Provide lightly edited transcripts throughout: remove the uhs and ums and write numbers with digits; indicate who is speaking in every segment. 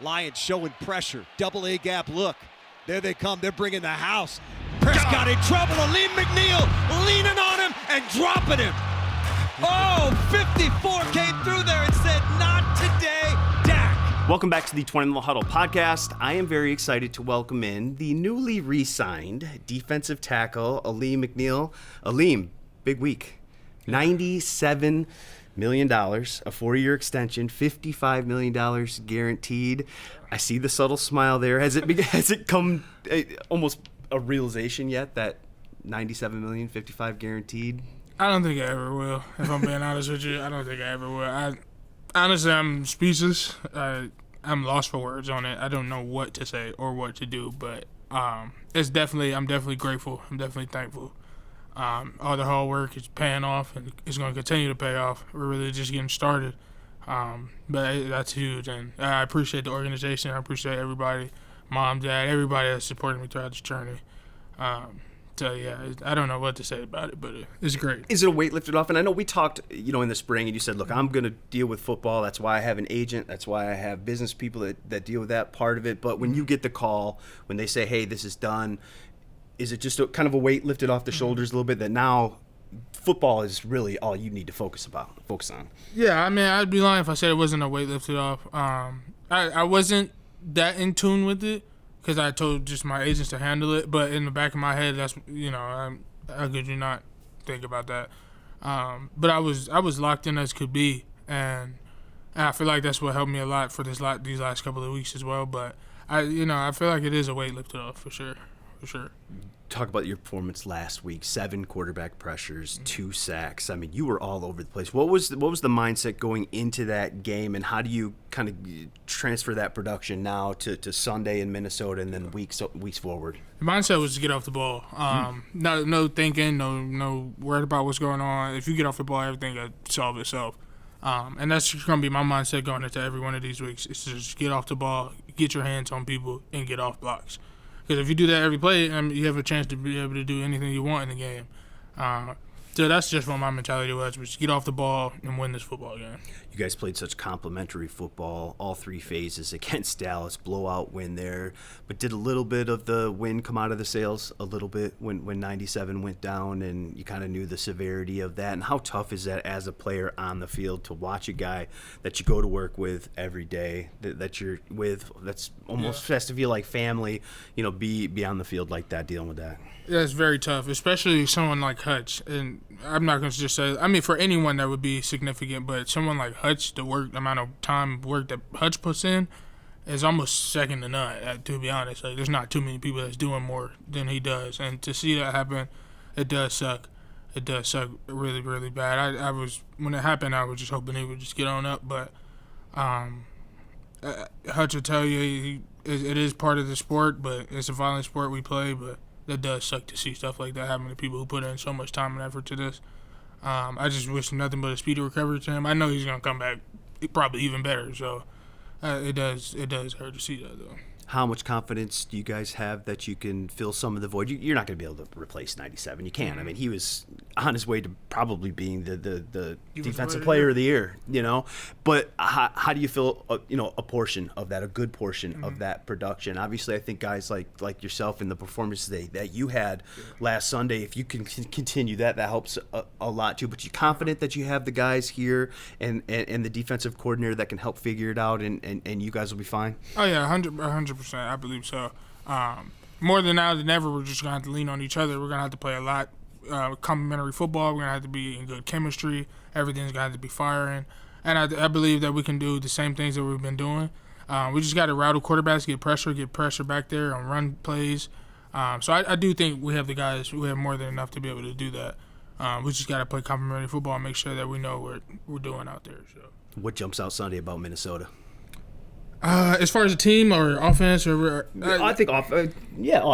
Speaker 1: Lions showing pressure. Double A gap look. There they come. They're bringing the house. Prescott in trouble. Alim McNeill leaning on him and dropping him. Oh, 54 came through there and said, not today, Dak.
Speaker 2: Welcome back to the Twentyman Huddle podcast. I am very excited to welcome in the newly re-signed defensive tackle, Alim McNeill. Alim, big week. $97 million, a 4-year extension, $55 million guaranteed. I see the subtle smile there. Has it come almost a realization yet that $97 million, $55 guaranteed?
Speaker 3: I don't think I ever will. If I'm being honest with you, I don't think I ever will. Honestly, I'm speechless. I'm lost for words on it. I don't know what to say or what to do, but I'm definitely grateful. I'm definitely thankful. All the hard work is paying off, and it's going to continue to pay off. We're really just getting started. But that's huge, and I appreciate the organization. I appreciate everybody, mom, dad, everybody that's supported me throughout this journey. So, yeah, I don't know what to say about it, but it's great.
Speaker 2: Is it a weight lifted off? And I know we talked, in the spring, and you said, look, I'm going to deal with football. That's why I have an agent. That's why I have business people that deal with that part of it. But when you get the call, when they say, hey, this is done, is it just kind of a weight lifted off the shoulders a little bit that now football is really all you need to focus on? Yeah,
Speaker 3: I mean, I'd be lying if I said it wasn't a weight lifted off. I wasn't that in tune with it, because I told just my agents to handle it. But in the back of my head, that's, how could you not think about that? But I was locked in as could be, and I feel like that's what helped me a lot for these last couple of weeks as well. But I feel like it is a weight lifted off for sure.
Speaker 2: Talk about your performance last week. 7 quarterback pressures, 2 sacks. I mean, you were all over the place. What was the mindset going into that game, and how do you kind of transfer that production now to Sunday in Minnesota and then weeks forward?
Speaker 3: The mindset was to get off the ball. No thinking, no worried about what's going on. If you get off the ball, everything will solve itself. And that's just going to be my mindset going into every one of these weeks. It's to just get off the ball, get your hands on people, and get off blocks. Because if you do that every play, you have a chance to be able to do anything you want in the game. So that's just what my mentality was get off the ball and win this football game.
Speaker 2: You guys played such complimentary football, all 3 phases against Dallas, blowout win there. But did a little bit of the wind come out of the sails a little bit when 97 went down, and you kind of knew the severity of that? And how tough is that as a player on the field to watch a guy that you go to work with every day, that you're with, that's almost has to feel like family, be on the field like that, dealing with that?
Speaker 3: Yeah, it's very tough, especially someone like Hutch. And I'm not going to just say, for anyone that would be significant, but someone like Hutch, the amount of time work that Hutch puts in is almost second to none, to be honest. Like, there's not too many people that's doing more than he does. And to see that happen, it does suck. It does suck really, really bad. When it happened, I was just hoping he would just get on up. But Hutch will tell you it is part of the sport, but it's a violent sport we play, but that does suck to see stuff like that happen to people who put in so much time and effort to this. I just wish nothing but a speedy recovery to him. I know he's going to come back probably even better. So it does hurt to see that, though.
Speaker 2: How much confidence do you guys have that you can fill some of the void? You're not going to be able to replace 97. You can't. I mean, he was on his way to probably being the defensive player of the year, But how do you fill, a portion of that, a good portion of that production? Obviously, I think guys like yourself in the performance that you had last Sunday, if you can continue that helps a lot too. But you confident that you have the guys here and the defensive coordinator that can help figure it out, and you guys will be fine?
Speaker 3: Oh, yeah, 100%. I believe so. More than now than ever, we're just going to have to lean on each other. We're going to have to play a lot complementary football. We're going to have to be in good chemistry. Everything's going to have to be firing. And I believe that we can do the same things that we've been doing. We just got to rattle quarterbacks, get pressure back there on run plays. So I do think we have the guys. We have more than enough to be able to do that. We just got to play complementary football and make sure that we know what we're doing out there. So.
Speaker 2: What jumps out Sunday about Minnesota?
Speaker 3: As far as a team or offense,
Speaker 2: I think offense.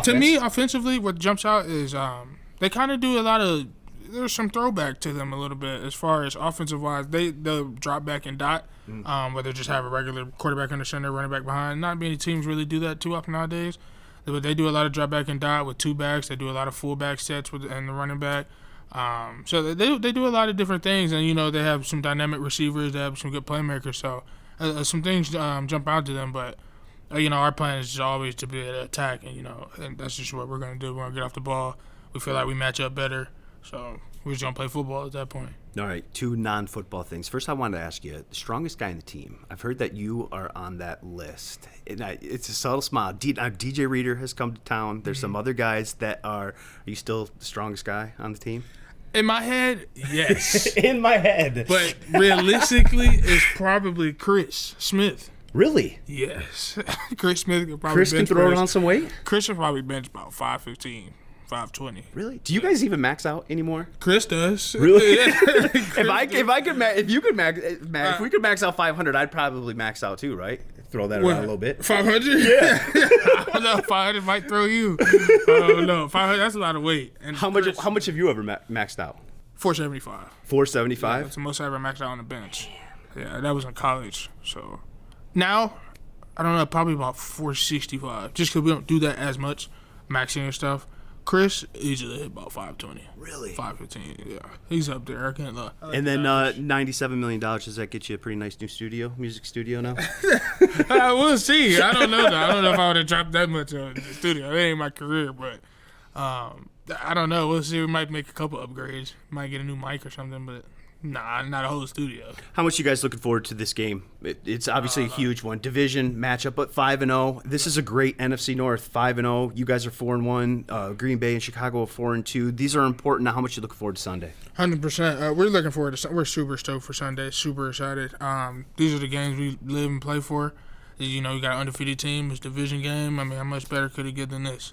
Speaker 3: To me, offensively, what jumps out is they kind of do a lot of. There's some throwback to them a little bit as far as offensive wise. They'll drop back and dot, where they just have a regular quarterback under center, running back behind. Not many teams really do that too often nowadays, but they do a lot of drop back and dot with 2 backs. They do a lot of full back sets and the running back. So they do a lot of different things, and they have some dynamic receivers. They have some good playmakers. So some things jump out to them, but our plan is always to be able to attack, and that's just what we're going to do. We're going to get off the ball. We feel like we match up better, so we're just going to play football at that point.
Speaker 2: All right, 2 non-football things. First, I wanted to ask you, the strongest guy in the team. I've heard that you are on that list. It's a subtle smile. DJ Reader has come to town. There's some other guys that are you still the strongest guy on the team?
Speaker 3: In my head, yes.
Speaker 2: In my head.
Speaker 3: But realistically, it's probably Chris Smith.
Speaker 2: Really?
Speaker 3: Yes. Chris Smith could probably
Speaker 2: Chris can throw around some weight?
Speaker 3: Chris will probably bench about 515, 520.
Speaker 2: Really? Do you guys even max out anymore?
Speaker 3: Chris does.
Speaker 2: Really? If we could max out 500, I'd probably max out too, right? Throw that around a little bit.
Speaker 3: 500?
Speaker 2: Yeah.
Speaker 3: I don't know. 500 might throw you. Oh no, 500. That's a lot of weight. And
Speaker 2: how much have you ever maxed out?
Speaker 3: 475.
Speaker 2: 475.
Speaker 3: That's the most I ever maxed out on the bench. Yeah, that was in college. So now, I don't know, probably about 465. Just because we don't do that as much, maxing and stuff. Chris easily hit about 520.
Speaker 2: Really?
Speaker 3: 515, yeah. He's up there. I can't lie.
Speaker 2: And then $97 million, does that get you a pretty nice new music studio now?
Speaker 3: We'll see. I don't know, though. I don't know if I would have dropped that much on the studio. It ain't my career, but I don't know. We'll see. We might make a couple upgrades. Might get a new mic or something, but nah, not a whole studio.
Speaker 2: How much you guys looking forward to this game? It's obviously a huge one. Division matchup, but 5-0. This is a great NFC North, 5-0. You guys are 4-1. Green Bay and Chicago are 4-2. These are important. Now, how much you looking forward to Sunday?
Speaker 3: 100%. We're looking forward to. We're super stoked for Sunday. Super excited. These are the games we live and play for. You got an undefeated team. It's a division game. I mean, how much better could it get than this?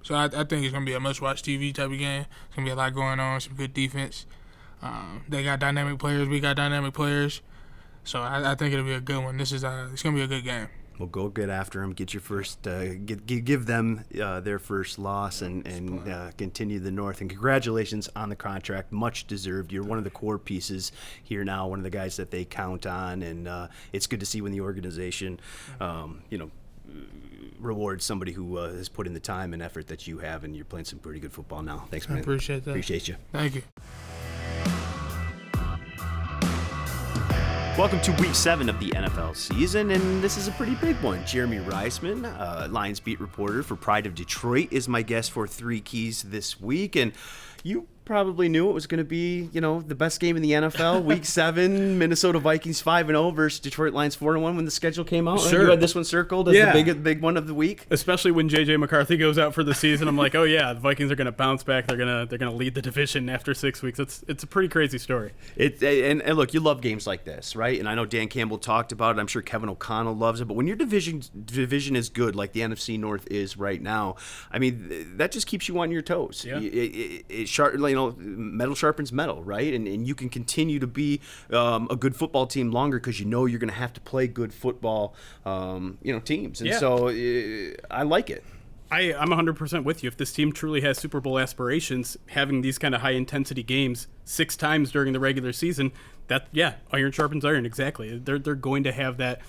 Speaker 3: So I think it's gonna be a must-watch TV type of game. It's gonna be a lot going on. Some good defense. They got dynamic players. We got dynamic players. So I think it'll be a good one. It's going to be a good game.
Speaker 2: Well, go get after them. Get your first, give them their first loss and continue the North. And congratulations on the contract. Much deserved. You're one of the core pieces here now, one of the guys that they count on. And it's good to see when the organization, rewards somebody who has put in the time and effort that you have. And you're playing some pretty good football now. Thanks, man.
Speaker 3: I appreciate that.
Speaker 2: Appreciate you.
Speaker 3: Thank you.
Speaker 2: Welcome to Week 7 of the NFL season, and this is a pretty big one. Jeremy Reisman, Lions beat reporter for Pride of Detroit, is my guest for 3 Keys this week, and you probably knew it was going to be, the best game in the NFL. Week 7, Minnesota Vikings 5-0 versus Detroit Lions 4-1 when the schedule came out.
Speaker 4: Sure.
Speaker 2: You had this one circled as the big one of the week.
Speaker 4: Especially when J.J. McCarthy goes out for the season, I'm like, oh yeah, the Vikings are going to bounce back. They're gonna lead the division after 6 weeks. It's a pretty crazy story.
Speaker 2: And look, you love games like this, right? And I know Dan Campbell talked about it. I'm sure Kevin O'Connell loves it. But when your division is good, like the NFC North is right now, I mean, that just keeps you on your toes.
Speaker 4: Yeah.
Speaker 2: Metal sharpens metal, right? And you can continue to be a good football team longer because you're going to have to play good football, teams. And so I like it.
Speaker 4: I'm 100% with you. If this team truly has Super Bowl aspirations, having these kind of high-intensity games 6 times during the regular season, iron sharpens iron, exactly. They're going to have that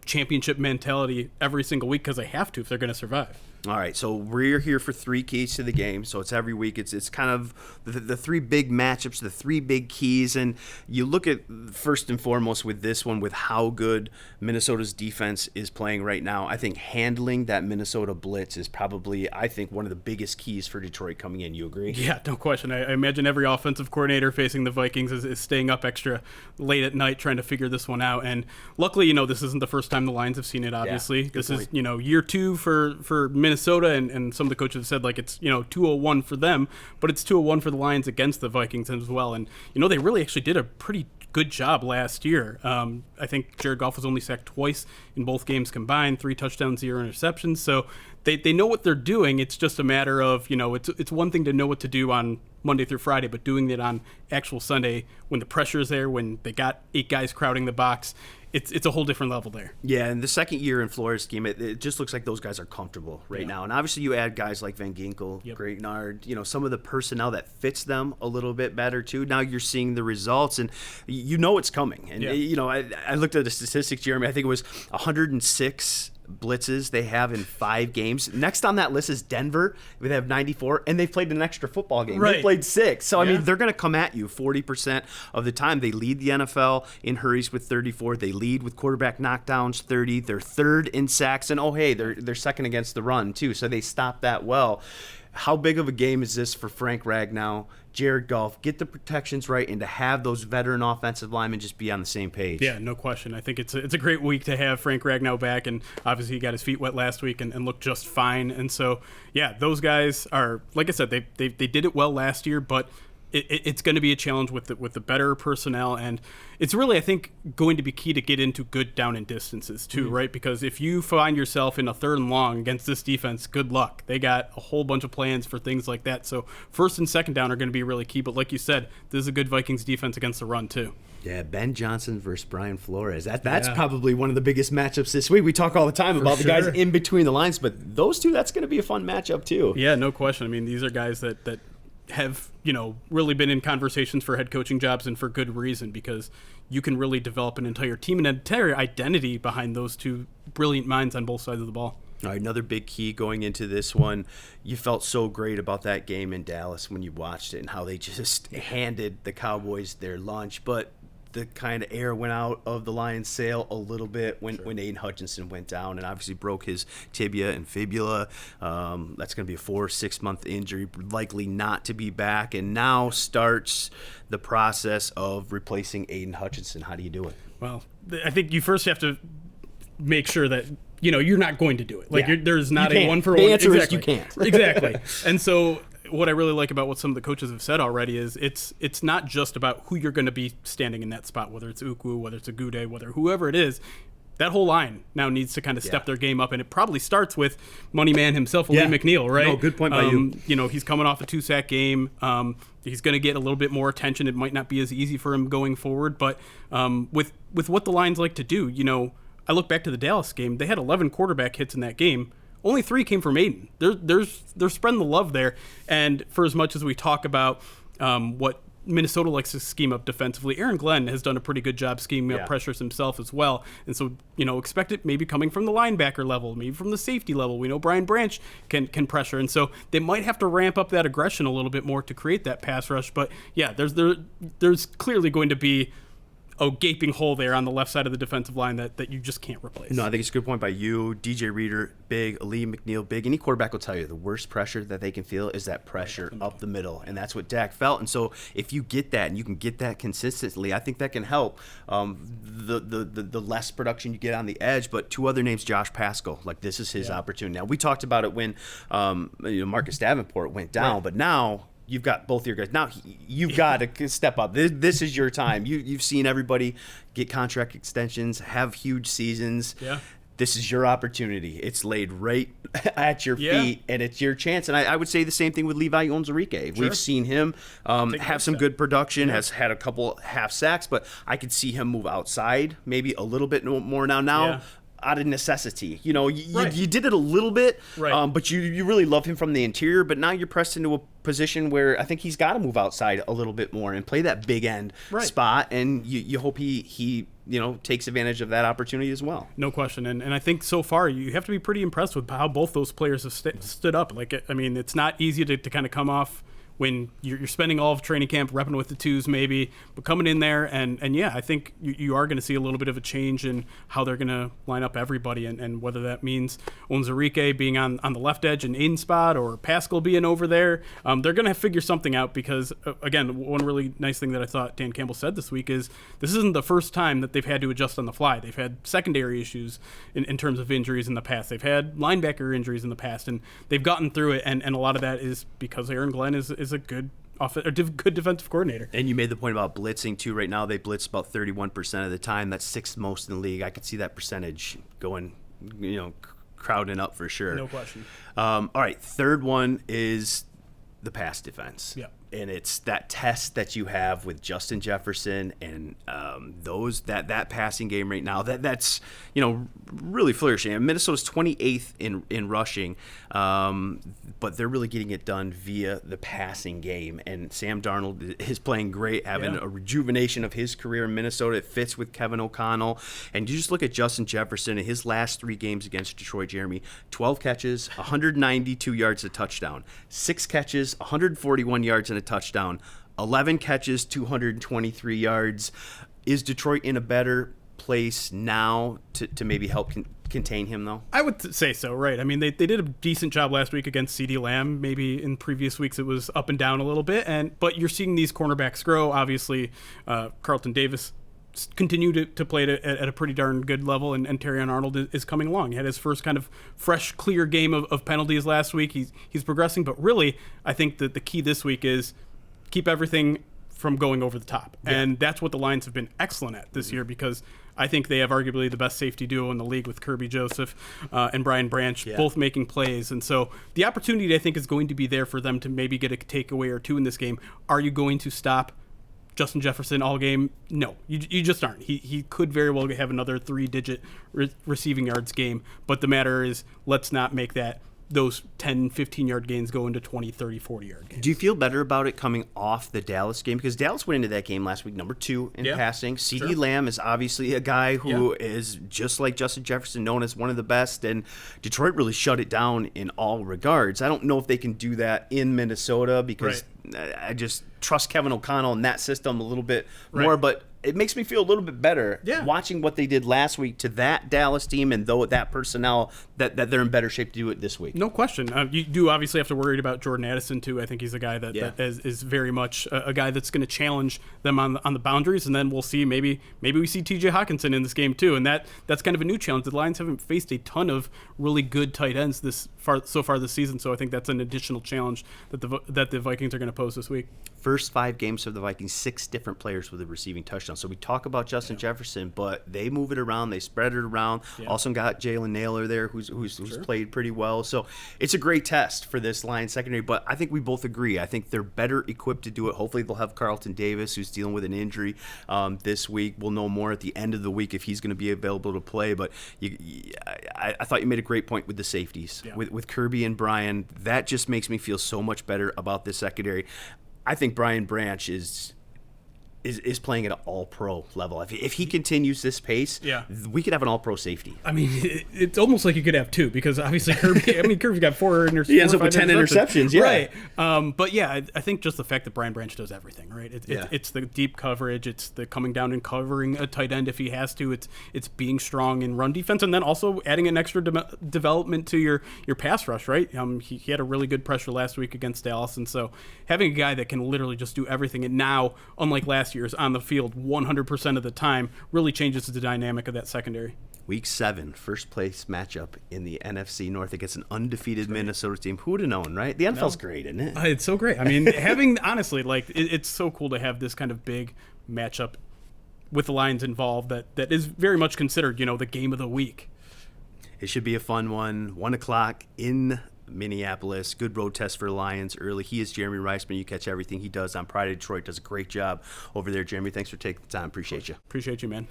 Speaker 4: championship mentality every single week because they have to if they're going to survive.
Speaker 2: All right, so we're here for 3 keys to the game. So it's every week. It's kind of the 3 big matchups, the 3 big keys. And you look at, first and foremost with this one, with how good Minnesota's defense is playing right now. I think handling that Minnesota blitz is probably, one of the biggest keys for Detroit coming in. You agree?
Speaker 4: Yeah, no question. I imagine every offensive coordinator facing the Vikings is staying up extra late at night trying to figure this one out. And luckily, this isn't the first time the Lions have seen it, obviously.
Speaker 2: Yeah,
Speaker 4: this is, year 2 for Minnesota, and some of the coaches have said, it's 2-0-1 for them, but it's 2-0-1 for the Lions against the Vikings as well. And, they really actually did a pretty good job last year. I think Jared Goff was only sacked twice in both games combined, 3 touchdowns, 0 interceptions. So they know what they're doing. It's just a matter of, it's one thing to know what to do on Monday through Friday, but doing it on actual Sunday when the pressure is there, when they got 8 guys crowding the box, it's a whole different level there.
Speaker 2: Yeah, and the second year in Flores' scheme, it just looks like those guys are comfortable right now. And obviously you add guys like Van Ginkel, Greatnard, some of the personnel that fits them a little bit better too. Now you're seeing the results, and it's coming. And, I looked at the statistics, Jeremy. I think it was 106 blitzes they have in 5 games. Next on that list is Denver. They have 94, and they've played an extra football game.
Speaker 4: Right.
Speaker 2: They played 6. So, I
Speaker 4: Yeah.
Speaker 2: mean, they're going to come at you 40% of the time. They lead the NFL in hurries with 34. They lead with quarterback knockdowns 30. They're 3rd in sacks. And, they're second against the run, too. So they stop that well. How big of a game is this for Frank Ragnow, Jared Goff? Get the protections right, and to have those veteran offensive linemen just be on the same page.
Speaker 4: Yeah, no question. I think it's a great week to have Frank Ragnow back, and obviously he got his feet wet last week and looked just fine. And so, yeah, those guys are, like I said, they did it well last year, but it's going to be a challenge with the better personnel, and it's really, I think, going to be key to get into good down and distances too, right? Because if you find yourself in a 3rd and long against this defense, good luck. They got a whole bunch of plans for things like that. So 1st and 2nd down are going to be really key. But like you said, this is a good Vikings defense against the run too.
Speaker 2: Yeah, Ben Johnson versus Brian Flores. That's probably one of the biggest matchups this week. We talk all the time about the guys in between the lines, but those two, that's going to be a fun matchup too.
Speaker 4: Yeah, no question. I mean, these are guys that have, really been in conversations for head coaching jobs, and for good reason, because you can really develop an entire team and an entire identity behind those two brilliant minds on both sides of the ball.
Speaker 2: All right, another big key going into this one. You felt so great about that game in Dallas when you watched it and how they just handed the Cowboys their lunch, but the kind of air went out of the Lions' sail a little bit when Aidan Hutchinson went down and obviously broke his tibia and fibula. That's going to be a 4 or 6 month injury, likely not to be back. And now starts the process of replacing Aidan Hutchinson. How do you do it?
Speaker 4: Well, I think you first have to make sure that you're not going to do it. Like there's not a one for one.
Speaker 2: The answer
Speaker 4: exactly.
Speaker 2: is you can't.
Speaker 4: Exactly. And so what I really like about what some of the coaches have said already is it's not just about who you're going to be standing in that spot, whether it's Ukwu, whether it's Agude, whether whoever it is. That whole line now needs to kind of step their game up, and it probably starts with money man himself, Alim McNeill, right?
Speaker 2: No, good point by you.
Speaker 4: He's coming off a 2-sack game. He's going to get a little bit more attention. It might not be as easy for him going forward, but with what the Lions like to do, I look back to the Dallas game. They had 11 quarterback hits in that game. Only 3 came from Aidan. They're spreading the love there. And for as much as we talk about what Minnesota likes to scheme up defensively, Aaron Glenn has done a pretty good job scheming up pressures himself as well. And so, expect it maybe coming from the linebacker level, maybe from the safety level. We know Brian Branch can pressure. And so they might have to ramp up that aggression a little bit more to create that pass rush. But, yeah, there's clearly going to be a gaping hole there on the left side of the defensive line that you just can't replace.
Speaker 2: No, I think it's a good point by you. DJ Reader, big. Alim McNeill, big. Any quarterback will tell you the worst pressure that they can feel is that pressure up the middle, and that's what Dak felt. And so if you get that and you can get that consistently, I think that can help the less production you get on the edge. But 2 other names, Josh Paschal, like this is his opportunity. Now, we talked about it when Marcus Davenport went down, but now you've got both your guys. Now you've got to step up. This is your time. You've seen everybody get contract extensions, have huge seasons.
Speaker 4: Yeah.
Speaker 2: This is your opportunity. It's laid right at your feet, and it's your chance. And I would say the same thing with Levi Onwuzurike. We've seen him have some good production, has had a couple half sacks, but I could see him move outside maybe a little bit more now. Out of necessity. You did it a little bit, but you really love him from the interior, but now you're pressed into a position where I think he's got to move outside a little bit more and play that big end spot, and you hope he takes advantage of that opportunity as well.
Speaker 4: No question. And I think so far you have to be pretty impressed with how both those players have stood up. It's not easy to kind of come off when you're spending all of training camp repping with the 2s maybe, but coming in there and I think you are going to see a little bit of a change in how they're going to line up everybody, and whether that means Onwuzurike being on the left edge and Aidan spot, or Paschal being over there. They're going to figure something out because, again, one really nice thing that I thought Dan Campbell said this week is this isn't the first time that they've had to adjust on the fly. They've had secondary issues in terms of injuries in the past. They've had linebacker injuries in the past, and they've gotten through it, and a lot of that is because Aaron Glenn is a good good defensive coordinator.
Speaker 2: And you made the point about blitzing too. Right now they blitz about 31% of the time. That's 6th most in the league. I could see that percentage going, crowding up for sure.
Speaker 4: No question.
Speaker 2: All right, third one is the pass defense.
Speaker 4: Yeah.
Speaker 2: and it's that test that you have with Justin Jefferson and that passing game right now that's really flourishing. And Minnesota's 28th in rushing, but they're really getting it done via the passing game. And Sam Darnold is playing great, having a rejuvenation of his career in Minnesota. It fits with Kevin O'Connell. And you just look at Justin Jefferson in his last 3 games against Detroit, Jeremy: 12 catches, 192 yards, a touchdown; 6 catches, 141 yards and a touchdown; 11 catches, 223 yards. Is Detroit in a better place now to maybe help contain him, though?
Speaker 4: I would say so, right? I mean, they did a decent job last week against CeeDee Lamb. Maybe in previous weeks it was up and down a little bit, but you're seeing these cornerbacks grow. Obviously, Carlton Davis continue to play at a pretty darn good level, and Terrion Arnold is coming along. He had his first kind of fresh, clear game of penalties last week. He's progressing, but really, I think that the key this week is keep everything from going over the top. Yeah. And that's what the Lions have been excellent at this year, because I think they have arguably the best safety duo in the league with Kirby Joseph and Brian Branch, both making plays. And so the opportunity, I think, is going to be there for them to maybe get a takeaway or two in this game. Are you going to stop Justin Jefferson all game? No, you just aren't. He could very well have another 3-digit receiving yards game, but the matter is, let's not make those 10, 15-yard gains go into 20, 30, 40-yard games.
Speaker 2: Do you feel better about it coming off the Dallas game? Because Dallas went into that game last week number 2 in passing. CeeDee Lamb is obviously a guy who is just like Justin Jefferson, known as one of the best, and Detroit really shut it down in all regards. I don't know if they can do that in Minnesota, because I just trust Kevin O'Connell in that system a little bit more, but it makes me feel a little bit better watching what they did last week to that Dallas team, and though that personnel, that they're in better shape to do it this week.
Speaker 4: No question. You do obviously have to worry about Jordan Addison too. I think he's a guy that is very much a guy that's going to challenge them on the boundaries, and then we'll see maybe we see TJ Hawkinson in this game too, and that's kind of a new challenge. The Lions haven't faced a ton of really good tight ends so far this season, so I think that's an additional challenge that the Vikings are going to pose this week.
Speaker 2: First 5 games for the Vikings, 6 different players with a receiving touchdown. So we talk about Justin Jefferson, but they move it around, they spread it around. Also got Jalen Naylor there, who's played pretty well. So it's a great test for this Lions secondary, but I think we both agree. I think they're better equipped to do it. Hopefully they'll have Carlton Davis, who's dealing with an injury this week. We'll know more at the end of the week if he's going to be available to play. But I thought you made a great point with the safeties. With Kirby and Brian, that just makes me feel so much better about this secondary. I think Brian Branch is playing at an all-pro level. If he continues this pace, we could have an all-pro safety.
Speaker 4: I mean, it's almost like you could have 2, because obviously Kirby's got 4 interceptions.
Speaker 2: He ends up with 10 interceptions,
Speaker 4: right? But I think just the fact that Brian Branch does everything, right? It's the deep coverage, it's the coming down and covering a tight end if he has to. It's being strong in run defense, and then also adding an extra development to your pass rush, right? He had a really good pressure last week against Dallas, and so having a guy that can literally just do everything, and now, unlike last year's, on the field 100% of the time, really changes the dynamic of that secondary.
Speaker 2: Week 7, first place matchup in the NFC North against an undefeated Minnesota team. Who would have known, right? The NFL's great, isn't it?
Speaker 4: It's so great. I mean, it's so cool to have this kind of big matchup with the Lions involved that is very much considered, the game of the week.
Speaker 2: It should be a fun one. 1 o'clock in Minneapolis. Good road test for Lions early. He is Jeremy Reisman. You catch everything he does on Pride of Detroit. Does a great job over there, Jeremy. Thanks for taking the time. Appreciate you.
Speaker 4: Appreciate you, man.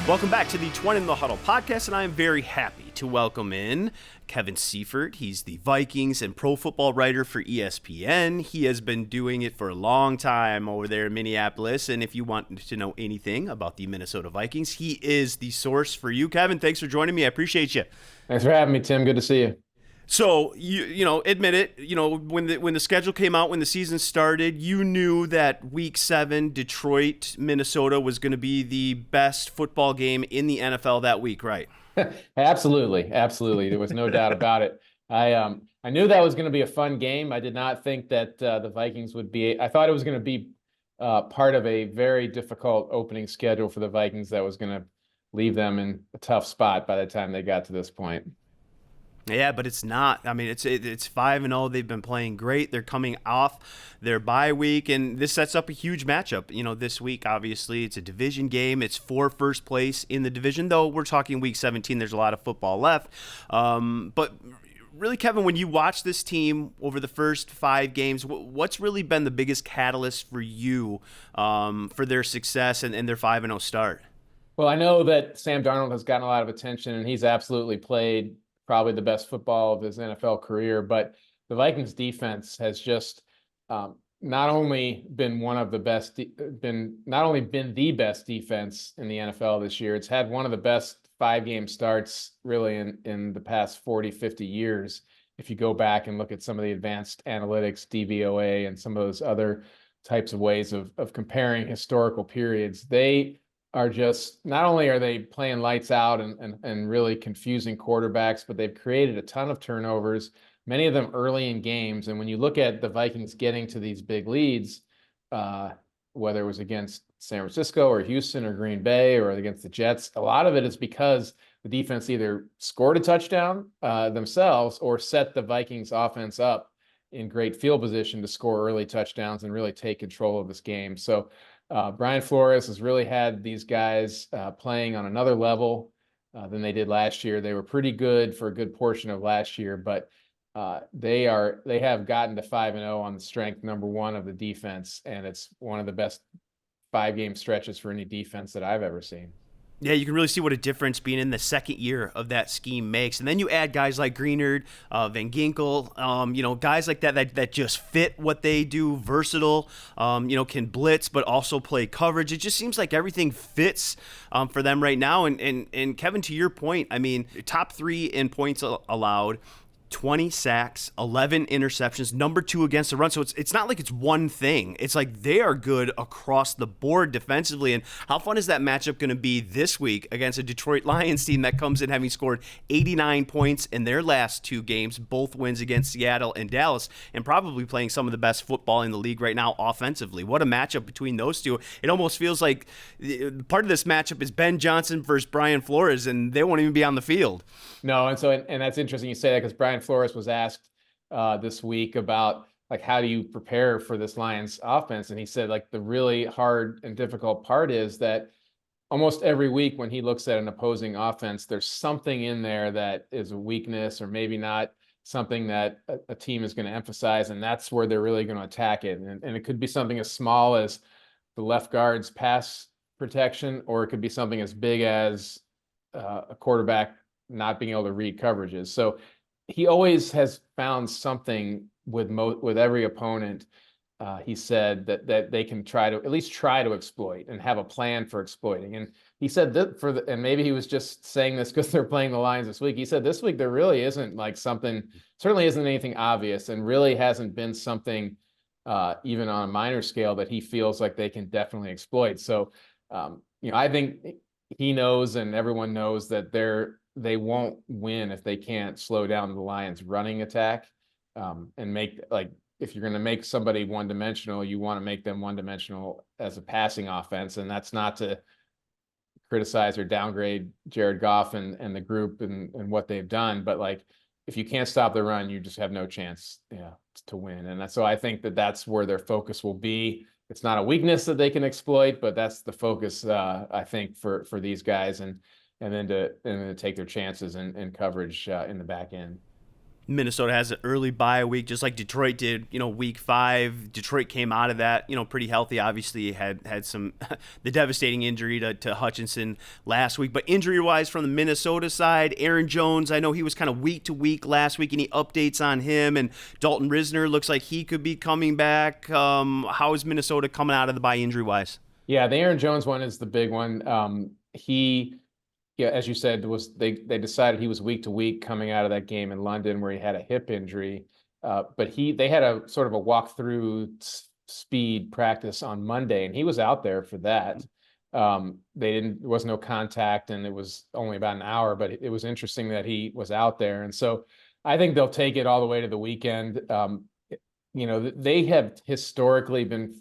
Speaker 2: Welcome back to the Twentyman in the Huddle podcast, and I am very happy to welcome in Kevin Seifert. He's the Vikings and pro football writer for ESPN. He has been doing it for a long time over there in Minneapolis, and if you want to know anything about the Minnesota Vikings, he is the source for you. Kevin, thanks for joining me. I appreciate you.
Speaker 5: Thanks for having me, Tim. Good to see you.
Speaker 2: So, admit it, when the schedule came out, when the season started, you knew that Week 7, Detroit, Minnesota was going to be the best football game in the NFL that week, right?
Speaker 5: Absolutely. There was no doubt about it. I knew that was going to be a fun game. I did not think that the Vikings would be – I thought it was going to be part of a very difficult opening schedule for the Vikings that was going to leave them in a tough spot by the time they got to this point.
Speaker 2: Yeah, but it's not. I mean, it's 5-0. They've been playing great. They're coming off their bye week, and this sets up a huge matchup. This week, obviously, it's a division game. It's for first place in the division, though we're talking Week 17. There's a lot of football left. But really, Kevin, when you watch this team over the first 5 games, what's really been the biggest catalyst for you for their success and their 5-0 start?
Speaker 5: Well, I know that Sam Darnold has gotten a lot of attention, and he's absolutely played probably the best football of his NFL career. But the Vikings defense has just not only been the best defense in the NFL this year, it's had one of the best 5-game starts really in the past 40, 50 years. If you go back and look at some of the advanced analytics, DVOA, and some of those other types of ways of comparing historical periods, they are just, not only are they playing lights out and really confusing quarterbacks, but they've created a ton of turnovers, many of them early in games. And when you look at the Vikings getting to these big leads, whether it was against San Francisco or Houston or Green Bay or against the Jets, a lot of it is because the defense either scored a touchdown themselves or set the Vikings offense up in great field position to score early touchdowns and really take control of this game. So Brian Flores has really had these guys playing on another level than they did last year. They were pretty good for a good portion of last year, but they have gotten to 5-0 on the strength, number one, of the defense, and it's one of the best 5-game stretches for any defense that I've ever seen.
Speaker 2: Yeah, you can really see what a difference being in the second year of that scheme makes. And then you add guys like Greenard, Van Ginkel, guys like that just fit what they do, versatile, can blitz but also play coverage. It just seems like everything fits for them right now. And Kevin, to your point, I mean, top 3 in points allowed, 20 sacks, 11 interceptions, number 2 against the run. So it's not like it's one thing. It's like they are good across the board defensively. And how fun is that matchup going to be this week against a Detroit Lions team that comes in having scored 89 points in their last 2 games, both wins against Seattle and Dallas, and probably playing some of the best football in the league right now offensively. What a matchup between those two. It almost feels like part of this matchup is Ben Johnson versus Brian Flores, and they won't even be on the field.
Speaker 5: No, and that's interesting you say that, because Brian Flores was asked this week about, like, how do you prepare for this Lions offense? And he said, like, the really hard and difficult part is that almost every week when he looks at an opposing offense, there's something in there that is a weakness, or maybe not something that a team is going to emphasize, and that's where they're really going to attack it. And it could be something as small as the left guard's pass protection, or it could be something as big as a quarterback not being able to read coverages. So he always has found something with every opponent. He said that they can at least try to exploit and have a plan for exploiting. And he said that and maybe he was just saying this because they're playing the Lions this week. He said this week there really isn't certainly isn't anything obvious, and really hasn't been something even on a minor scale that he feels like they can definitely exploit. So I think he knows, and everyone knows, that they won't win if they can't slow down the Lions' running attack, and make, like, if you're going to make somebody one-dimensional, you want to make them one-dimensional as a passing offense. And that's not to criticize or downgrade Jared Goff and the group and what they've done, but, like, if you can't stop the run, you just have no chance to win. And so I think that's where their focus will be. It's not a weakness that they can exploit, but that's the focus, I think, for these guys. And then to take their chances in coverage in the back end.
Speaker 2: Minnesota has an early bye week, just like Detroit did, week 5. Detroit came out of that, pretty healthy. Obviously had some, the devastating injury to Hutchinson last week. But injury-wise from the Minnesota side, Aaron Jones, I know he was kind of week to week last week. Any updates on him? And Dalton Risner looks like he could be coming back. How is Minnesota coming out of the bye injury-wise?
Speaker 5: Yeah, the Aaron Jones one is the big one. Yeah, as you said, they decided he was week to week coming out of that game in London where he had a hip injury. But they had a sort of a walkthrough speed practice on Monday, and he was out there for that. There was no contact, and it was only about an hour, but it was interesting that he was out there. And so I think they'll take it all the way to the weekend. They have historically been,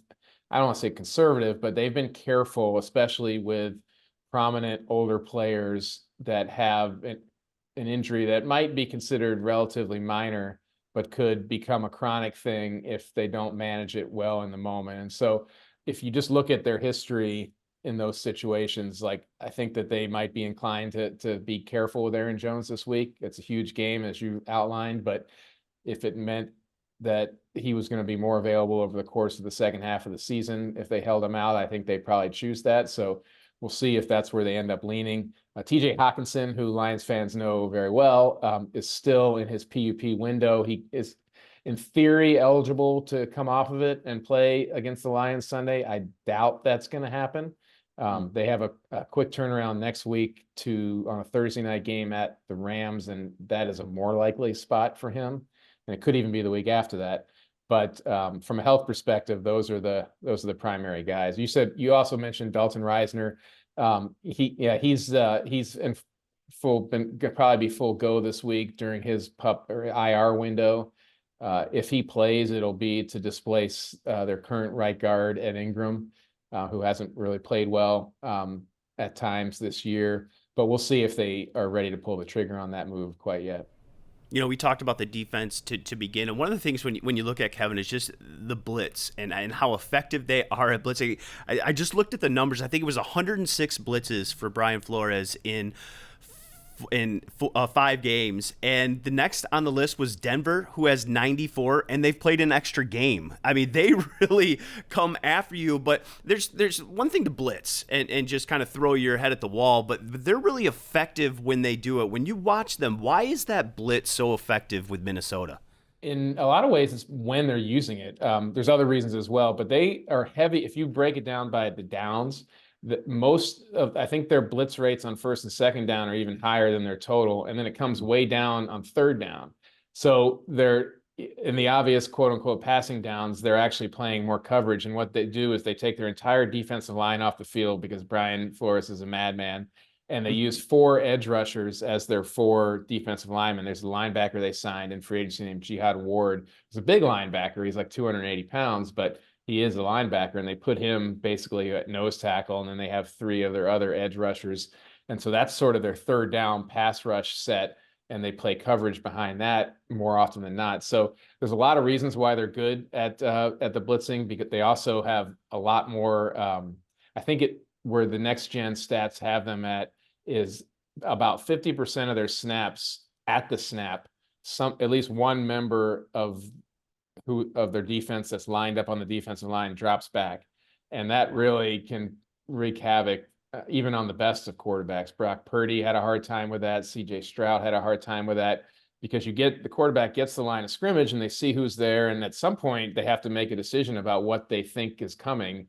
Speaker 5: I don't want to say conservative, but they've been careful, especially with prominent older players that have an injury that might be considered relatively minor, but could become a chronic thing if they don't manage it well in the moment. And so if you just look at their history, in those situations. Like, I think that they might be inclined to be careful with Aaron Jones this week. It's a huge game, as you outlined, but if it meant that he was going to be more available over the course of the second half of the season, if they held him out, I think they'd probably choose that. So we'll see if that's where they end up leaning. TJ Hawkinson, who Lions fans know very well, is still in his PUP window. He is, in theory, eligible to come off of it and play against the Lions Sunday. I doubt that's going to happen. They have a quick turnaround next week on a Thursday night game at the Rams, and that is a more likely spot for him. And it could even be the week after that. But from a health perspective, those are the primary guys. You also mentioned Dalton Reisner. He's in probably be full go this week during his PUP or IR window. If he plays, it'll be to displace their current right guard, Ed Ingram, who hasn't really played well at times this year. But we'll see if they are ready to pull the trigger on that move quite yet.
Speaker 2: You know, we talked about the defense to begin, and one of the things when you look at, Kevin, is just the blitz and how effective they are at blitzing. I just looked at the numbers. I think it was 106 blitzes for Brian Flores in 5 games, and the next on the list was Denver, who has 94, and they've played an extra game. I mean, they really come after you, but there's one thing to blitz and just kind of throw your head at the wall, but they're really effective when they do it. When you watch them, why is that blitz so effective with Minnesota?
Speaker 5: In a lot of ways, it's when they're using it. There's other reasons as well, but they are heavy. If you break it down by the downs, I think their blitz rates on first and second down are even higher than their total. And then it comes way down on third down. So they're in the obvious quote unquote passing downs, they're actually playing more coverage. And what they do is they take their entire defensive line off the field because Brian Flores is a madman. And they use 4 edge rushers as their 4 defensive linemen. There's a linebacker they signed in free agency named Jihad Ward. He's a big linebacker. He's like 280 pounds, but he is a linebacker, and they put him basically at nose tackle, and then they have 3 of their other edge rushers. And so that's sort of their third down pass rush set, and they play coverage behind that more often than not. So there's a lot of reasons why they're good at the blitzing, because they also have a lot more. I think where the next gen stats have them at is about 50% of their snaps at the snap. At least one member of their defense that's lined up on the defensive line drops back, and that really can wreak havoc even on the best of quarterbacks. Brock Purdy had a hard time with that. CJ Stroud had a hard time with that, because the quarterback gets the line of scrimmage and they see who's there, and at some point they have to make a decision about what they think is coming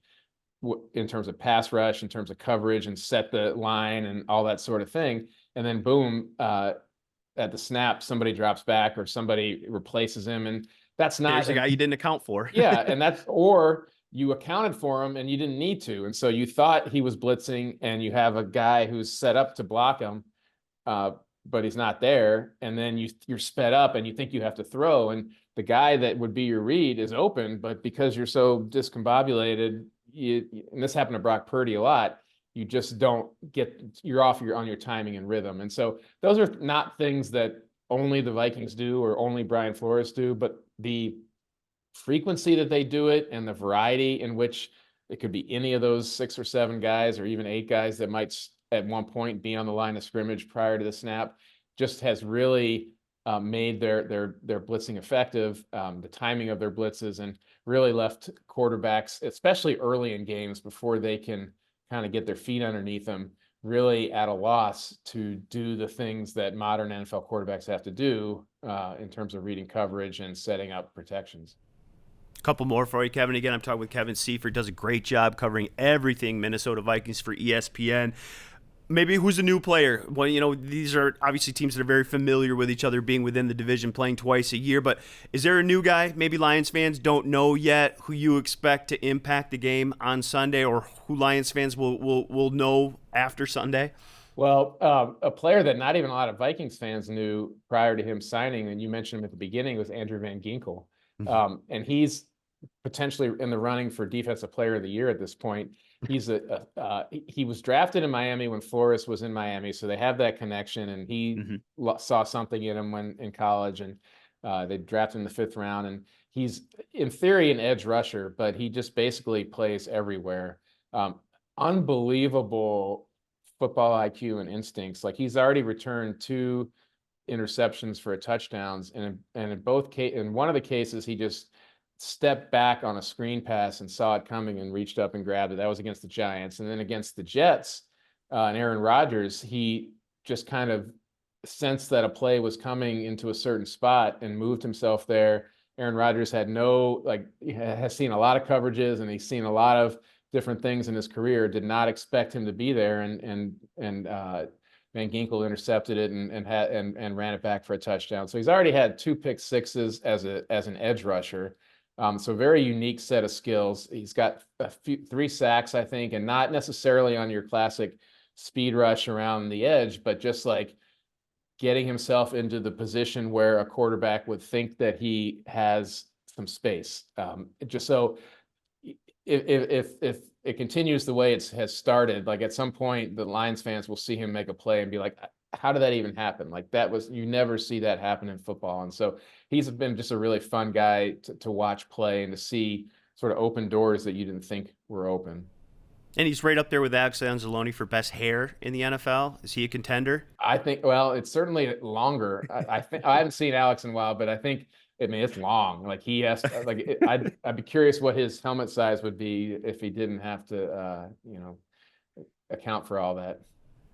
Speaker 5: in terms of pass rush, in terms of coverage, and set the line and all that sort of thing. And then boom, at the snap, somebody drops back or somebody replaces him, and that's not
Speaker 2: There's a guy you didn't account for.
Speaker 5: Yeah, or you accounted for him and you didn't need to, and so you thought he was blitzing, and you have a guy who's set up to block him, but he's not there, and then you're sped up and you think you have to throw, and the guy that would be your read is open, but because you're so discombobulated, and this happened to Brock Purdy a lot, you just don't you're off on your timing and rhythm. And so those are not things that only the Vikings do or only Brian Flores do, but the frequency that they do it and the variety in which it could be any of those 6 or 7 guys or even 8 guys that might at one point be on the line of scrimmage prior to the snap just has really made their blitzing effective, the timing of their blitzes, and really left quarterbacks, especially early in games before they can kind of get their feet underneath them, really at a loss to do the things that modern NFL quarterbacks have to do in terms of reading coverage and setting up protections.
Speaker 2: A couple more for you, Kevin. Again, I'm talking with Kevin Seifert. Does a great job covering everything Minnesota Vikings for ESPN. Maybe who's a new player? Well, these are obviously teams that are very familiar with each other, being within the division, playing twice a year. But is there a new guy, maybe Lions fans don't know yet, who you expect to impact the game on Sunday, or who Lions fans will know after Sunday?
Speaker 5: Well, a player that not even a lot of Vikings fans knew prior to him signing, and you mentioned him at the beginning, was Andrew Van Ginkel.
Speaker 2: Mm-hmm.
Speaker 5: And he's potentially in the running for Defensive Player of the Year at this point. He's he was drafted in Miami when Flores was in Miami, so they have that connection, and he saw something in him when in college, and they drafted him in the 5th round, and he's in theory an edge rusher, but he just basically plays everywhere. unbelievable football IQ and instincts. Like, he's already returned 2 interceptions for touchdowns, and in one of the cases he just stepped back on a screen pass and saw it coming and reached up and grabbed it. That was against the Giants. And then against the Jets and Aaron Rodgers, he just kind of sensed that a play was coming into a certain spot and moved himself there. Aaron Rodgers has seen a lot of coverages, and he's seen a lot of different things in his career, did not expect him to be there. And Van Ginkel intercepted it and ran it back for a touchdown. So he's already had 2 pick sixes as an edge rusher. So very unique set of skills. He's got 3 sacks, I think, and not necessarily on your classic speed rush around the edge, but just like getting himself into the position where a quarterback would think that he has some space. Just so if it continues the way it has started, like at some point the Lions fans will see him make a play and be like, how did that even happen? Like, you never see that happen in football. And so he's been just a really fun guy to watch play and to see sort of open doors that you didn't think were open.
Speaker 2: And he's right up there with Alex Anzalone for best hair in the NFL. Is he a contender?
Speaker 5: I think, well, it's certainly longer. I think I haven't seen Alex in a while, but I think, it's long. Like, he has to, like, I'd be curious what his helmet size would be if he didn't have to, account for all that.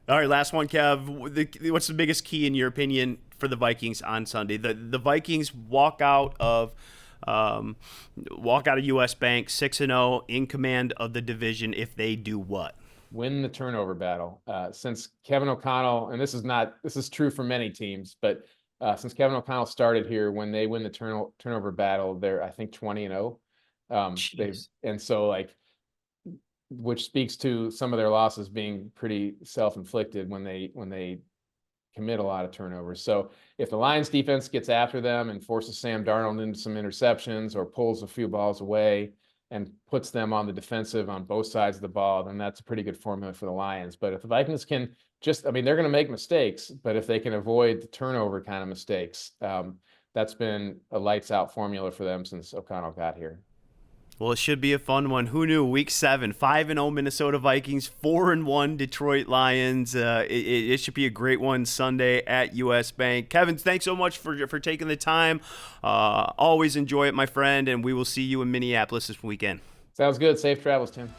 Speaker 2: All right, last one, Kev. What's the biggest key, in your opinion, for the Vikings on Sunday? The Vikings walk out of US Bank 6-0 in command of the division if they do what?
Speaker 5: Win the turnover battle. Since Kevin O'Connell, and this is true for many teams, but since Kevin O'Connell started here, when they win the turnover battle, they're, I think, 20-0. And so, like, which speaks to some of their losses being pretty self-inflicted when they commit a lot of turnovers. So if the Lions defense gets after them and forces Sam Darnold into some interceptions or pulls a few balls away and puts them on the defensive on both sides of the ball, then that's a pretty good formula for the Lions. But if the Vikings can they're going to make mistakes, but if they can avoid the turnover kind of mistakes, that's been a lights out formula for them since O'Connell got here.
Speaker 2: Well, it should be a fun one. Who knew? Week 7, 5-0 Minnesota Vikings, 4-1 Detroit Lions. It should be a great one Sunday at US Bank. Kevin, thanks so much for taking the time. Always enjoy it, my friend, and we will see you in Minneapolis this weekend.
Speaker 5: Sounds good. Safe travels, Tim.